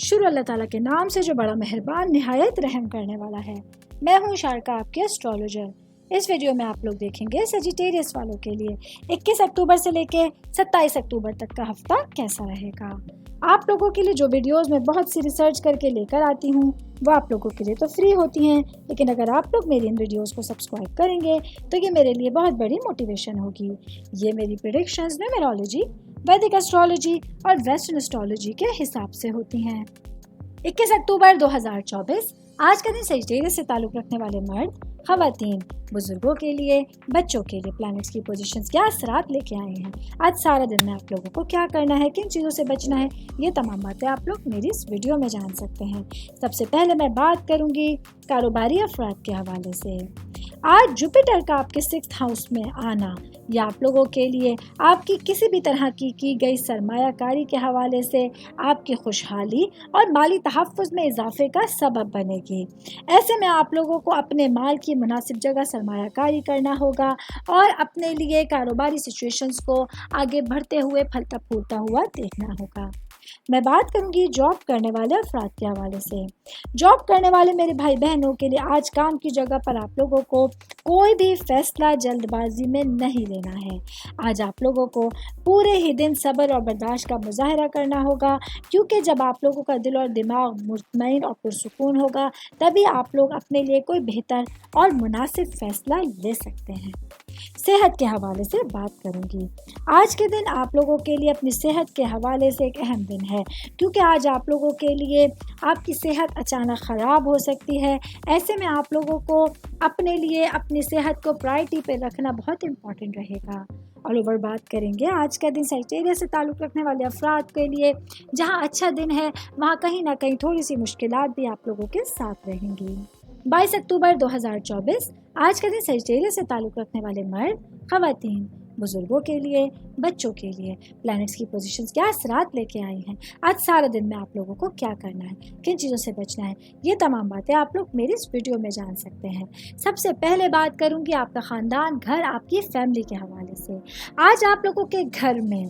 شروع اللہ تعالیٰ کے نام سے جو بڑا مہربان نہایت رحم کرنے والا ہے۔ میں ہوں شارکا، آپ کے اسٹرالوجر۔ اس ویڈیو میں آپ لوگ دیکھیں گے سیجیٹیریس والوں کے لیے 21 اکتوبر سے لے کے 27 اکتوبر تک کا ہفتہ کیسا رہے گا۔ آپ لوگوں کے لیے جو ویڈیوز میں بہت سی ریسرچ کر کے لے کر آتی ہوں وہ آپ لوگوں کے لیے تو فری ہوتی ہیں، لیکن اگر آپ لوگ میری ان ویڈیوز کو سبسکرائب کریں گے تو یہ میرے لیے بہت بڑی موٹیویشن ہوگی۔ یہ میری پریڈکشنز نیومرولوجی، ویدک ایسٹرالوجی اور ویسٹرن ایسٹرالوجی کے حساب سے ہوتی ہیں۔ 21 اکتوبر 2024 آج کا دن سیجیٹیریس سے تعلق رکھنے والے مرد، خواتین، بزرگوں کے لیے، بچوں کے لیے پلانٹس کی پوزیشنز کیا اثرات لے کے آئے ہیں۔ آج سارا دن میں آپ لوگوں کو کیا کرنا ہے، کن چیزوں سے بچنا ہے، یہ تمام باتیں آپ لوگ میری اس ویڈیو میں جان سکتے ہیں۔ سب سے پہلے میں بات کروں گی کاروباری افراد کے حوالے سے۔ آج جوپیٹر کا آپ کے 6th ہاؤس میں آنا یا آپ لوگوں کے لیے آپ کی کسی بھی طرح کی گئی سرمایہ کاری کے حوالے سے آپ کی خوشحالی اور مالی تحفظ میں اضافے کا سبب بنے گی۔ ایسے میں آپ لوگوں کو اپنے مال کی مناسب جگہ سرمایہ کاری کرنا ہوگا اور اپنے لیے کاروباری سچویشنز کو آگے بڑھتے ہوئے پھلتا پھولتا ہوا دیکھنا ہوگا۔ میں بات کروں گی جاب کرنے والے افراد کے حوالے سے۔ جاب کرنے والے میرے بھائی بہنوں کے لیے آج کام کی جگہ پر آپ لوگوں کو کوئی بھی فیصلہ جلد بازی میں نہیں لینا ہے۔ آج آپ لوگوں کو پورے ہی دن صبر اور برداشت کا مظاہرہ کرنا ہوگا، کیونکہ جب آپ لوگوں کا دل اور دماغ مطمئن اور پرسکون ہوگا تبھی آپ لوگ اپنے لیے کوئی بہتر اور مناسب فیصلہ لے سکتے ہیں۔ صحت کے حوالے سے بات کروں گی۔ آج کے دن آپ لوگوں کے لیے اپنی صحت کے حوالے سے ایک اہم دن ہے، کیونکہ آج آپ لوگوں کے لیے آپ کی صحت اچانک خراب ہو سکتی ہے۔ ایسے میں آپ لوگوں کو اپنے لیے اپنی صحت کو پرائرٹی پہ رکھنا بہت امپورٹنٹ رہے گا۔ آل اوور بات کریں گے آج کا دن سیجیٹیریس سے تعلق رکھنے والے افراد کے لیے۔ جہاں اچھا دن ہے وہاں کہیں نہ کہیں تھوڑی سی مشکلات بھی آپ لوگوں کے ساتھ رہیں گی۔ 22 اکتوبر 2024 آج کا دن سیجیٹیریس سے تعلق رکھنے والے مرد، خواتین، بزرگوں کے لیے، بچوں کے لیے پلانٹس کی پوزیشنز کیا اثرات لے کے آئی ہیں۔ آج سارا دن میں آپ لوگوں کو کیا کرنا ہے، کن چیزوں سے بچنا ہے، یہ تمام باتیں آپ لوگ میری اس ویڈیو میں جان سکتے ہیں۔ سب سے پہلے بات کروں گی آپ کا خاندان، گھر، آپ کی فیملی کے حوالے سے۔ آج آپ لوگوں کے گھر میں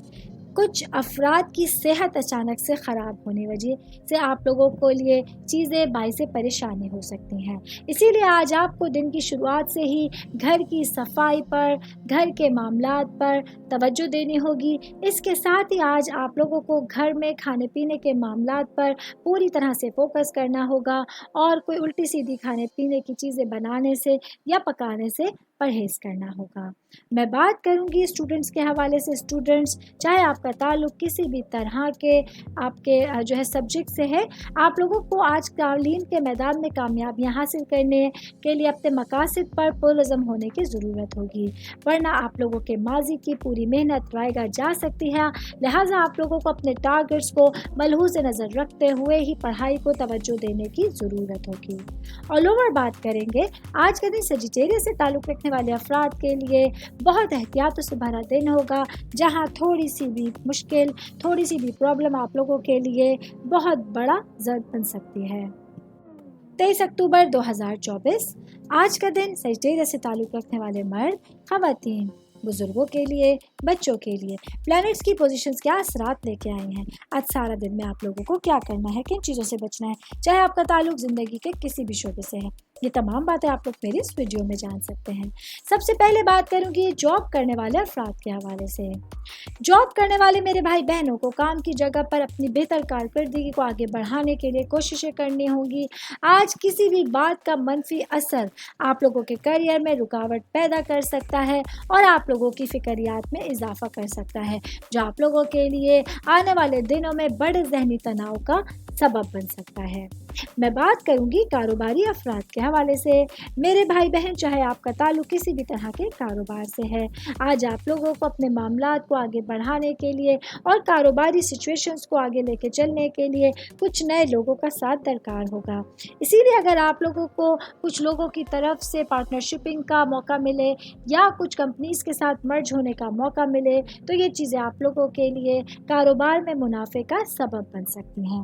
کچھ افراد کی صحت اچانک سے خراب ہونے وجہ سے آپ لوگوں کو لیے چیزیں باعث پریشانی ہو سکتی ہیں۔ اسی لیے آج آپ کو دن کی شروعات سے ہی گھر کی صفائی پر، گھر کے معاملات پر توجہ دینی ہوگی۔ اس کے ساتھ ہی آج آپ لوگوں کو گھر میں کھانے پینے کے معاملات پر پوری طرح سے فوکس کرنا ہوگا اور کوئی الٹی سیدھی کھانے پینے کی چیزیں بنانے سے یا پکانے سے پرہیز کرنا ہوگا۔ میں بات کروں گی اسٹوڈنٹس کے حوالے سے۔ اسٹوڈنٹس، چاہے آپ کا تعلق کسی بھی طرح کے آپ کے جو ہے سبجیکٹ سے ہے، آپ لوگوں کو آج تعلیم کے میدان میں کامیابیاں حاصل کرنے کے لیے اپنے مقاصد پر پرعزم ہونے کی ضرورت ہوگی، ورنہ آپ لوگوں کے ماضی کی پوری محنت ضائع جا سکتی ہے۔ لہٰذا آپ لوگوں کو اپنے ٹارگٹس کو ملحوظ نظر رکھتے ہوئے ہی پڑھائی کو توجہ دینے کی ضرورت ہوگی۔ آل اوور بات کریں گے آج کے دن سیجیٹیریس سے تعلق رکھنے والے افراد کے لیے بہت احتیاط سے بھرا دن ہوگا، جہاں تھوڑی سی بھی مشکل، تھوڑی سی بھی پرابلم آپ لوگوں کے لیے بہت بڑا ضرر بن سکتی ہے۔ 23 اکتوبر 2024 آج کا دن سیجیٹیریس سے تعلق رکھنے والے مرد، خواتین، بزرگوں کے لیے، بچوں کے لیے پلانٹس کی پوزیشنز کیا اثرات لے کے آئی ہیں۔ آج سارا دن میں آپ لوگوں کو کیا کرنا ہے، کن چیزوں سے بچنا ہے، چاہے آپ کا تعلق زندگی کے کسی بھی شعبے سے ہے، یہ تمام باتیں آپ لوگ میری اس ویڈیو میں جان سکتے ہیں۔ سب سے پہلے بات کروں گی جاب کرنے والے افراد کے حوالے سے۔ جاب کرنے والے میرے بھائی بہنوں کو کام کی جگہ پر اپنی بہتر کارکردگی کو آگے بڑھانے کے لیے کوششیں کرنی ہوں گی۔ آج کسی بھی بات کا منفی اثر آپ لوگوں کے کیریئر میں رکاوٹ پیدا کر سکتا ہے اور آپ لوگوں کی فکریات میں اضافہ کر سکتا ہے، جو آپ لوگوں کے لیے آنے والے دنوں میں بڑے ذہنی تناؤ کا سبب بن سکتا ہے۔ میں بات کروں گی کاروباری افراد کے حوالے سے۔ میرے بھائی بہن، چاہے آپ کا تعلق کسی بھی طرح کے کاروبار سے ہے، آج آپ لوگوں کو اپنے معاملات کو آگے بڑھانے کے لیے اور کاروباری سچویشنز کو آگے لے کے چلنے کے لیے کچھ نئے لوگوں کا ساتھ درکار ہوگا۔ اسی لیے اگر آپ لوگوں کو کچھ لوگوں کی طرف سے پارٹنرشپنگ کا موقع ملے یا کچھ کمپنیز کے ساتھ مرج ہونے کا موقع ملے تو یہ چیزیں آپ لوگوں کے لیے کاروبار میں منافع کا سبب بن سکتی ہیں۔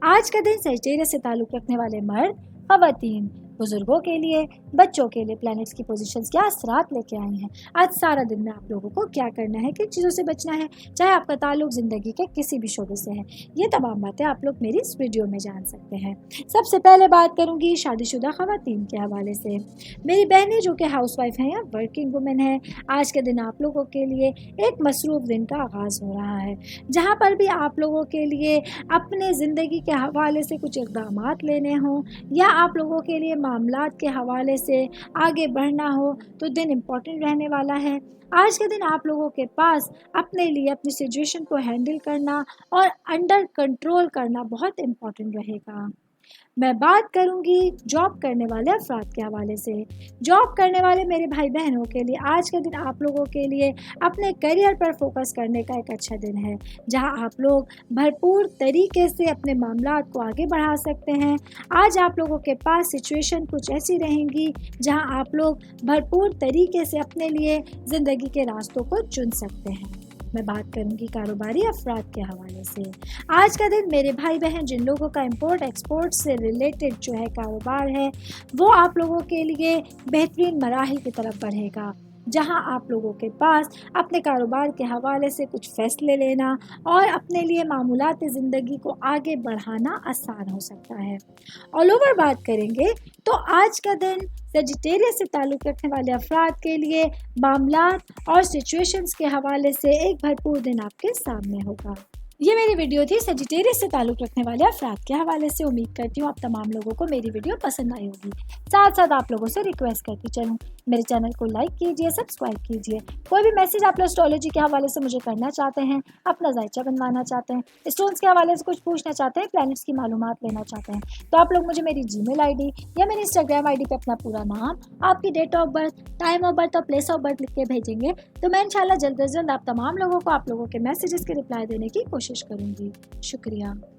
آج کا دن سیجیٹیریس سے تعلق رکھنے والے مرد، خواتین، بزرگوں کے لیے، بچوں کے لیے پلانٹس کی پوزیشنز کیا اثرات لے کے آئی ہیں۔ آج سارا دن میں آپ لوگوں کو کیا کرنا ہے، کن چیزوں سے بچنا ہے، چاہے آپ کا تعلق زندگی کے کسی بھی شعبے سے ہے، یہ تمام باتیں آپ لوگ میری اس ویڈیو میں جان سکتے ہیں۔ سب سے پہلے بات کروں گی شادی شدہ خواتین کے حوالے سے۔ میری بہنیں جو کہ ہاؤس وائف ہیں یا ورکنگ وومن ہیں، آج کے دن آپ لوگوں کے لیے ایک مصروف دن کا آغاز ہو رہا ہے، جہاں پر بھی آپ لوگوں کے لیے اپنے زندگی کے حوالے سے کچھ اقدامات لینے ہوں یا آپ لوگوں کے لیے معاملات کے حوالے سے آگے بڑھنا ہو تو دن امپورٹنٹ رہنے والا ہے۔ آج کے دن آپ لوگوں کے پاس اپنے لیے اپنی سچویشن کو ہینڈل کرنا اور انڈر کنٹرول کرنا بہت امپورٹنٹ رہے گا۔ میں بات کروں گی جاب کرنے والے افراد کے حوالے سے۔ جاب کرنے والے میرے بھائی بہنوں کے لیے آج کا دن آپ لوگوں کے لیے اپنے کیریئر پر فوکس کرنے کا ایک اچھا دن ہے، جہاں آپ لوگ بھرپور طریقے سے اپنے معاملات کو آگے بڑھا سکتے ہیں۔ آج آپ لوگوں کے پاس سچویشن کچھ ایسی رہیں گی جہاں آپ لوگ بھرپور طریقے سے اپنے لیے زندگی کے راستوں کو چن سکتے ہیں۔ میں بات کروں گی کاروباری افراد کے حوالے سے۔ آج کا دن میرے بھائی بہن جن لوگوں کا امپورٹ ایکسپورٹ سے ریلیٹڈ جو ہے کاروبار ہے، وہ آپ لوگوں کے لیے بہترین مراحل کی طرف بڑھے گا، جہاں آپ لوگوں کے پاس اپنے کاروبار کے حوالے سے کچھ فیصلے لینا اور اپنے لیے معمولات زندگی کو آگے بڑھانا آسان ہو سکتا ہے۔ آل اوور بات کریں گے تو آج کا دن سیجیٹیریس سے تعلق رکھنے والے افراد کے لیے معاملات اور سچویشنز کے حوالے سے ایک بھرپور دن آپ کے سامنے ہوگا۔ یہ میری ویڈیو تھی سیجیٹیریس سے تعلق رکھنے والے افراد کے حوالے سے۔ امید کرتی ہوں آپ تمام لوگوں کو میری ویڈیو پسند آئی ہوگی۔ ساتھ ساتھ آپ لوگوں سے ریکویسٹ کرتی چلوں، میرے چینل کو لائک کیجیے، سبسکرائب کیجیے۔ کوئی بھی میسج آپ اسٹرالوجی کے حوالے سے مجھے کرنا چاہتے ہیں، اپنا ذائچہ بنوانا چاہتے ہیں، اسٹونز کے حوالے سے کچھ پوچھنا چاہتے ہیں، پلانٹس کی معلومات لینا چاہتے ہیں، تو آپ لوگ مجھے میری جی میل آئی ڈی یا میری انسٹاگرام آئی ڈی پہ اپنا پورا نام، آپ کی date of birth, time of birth اور پلیس آف برتھ لکھ کے بھیجیں گے تو میں انشاءاللہ جلد از جلد آپ تمام لوگوں کو آپ لوگوں کے میسیجز کے رپلائی دینے کی کوشش کروں گی۔ شکریہ۔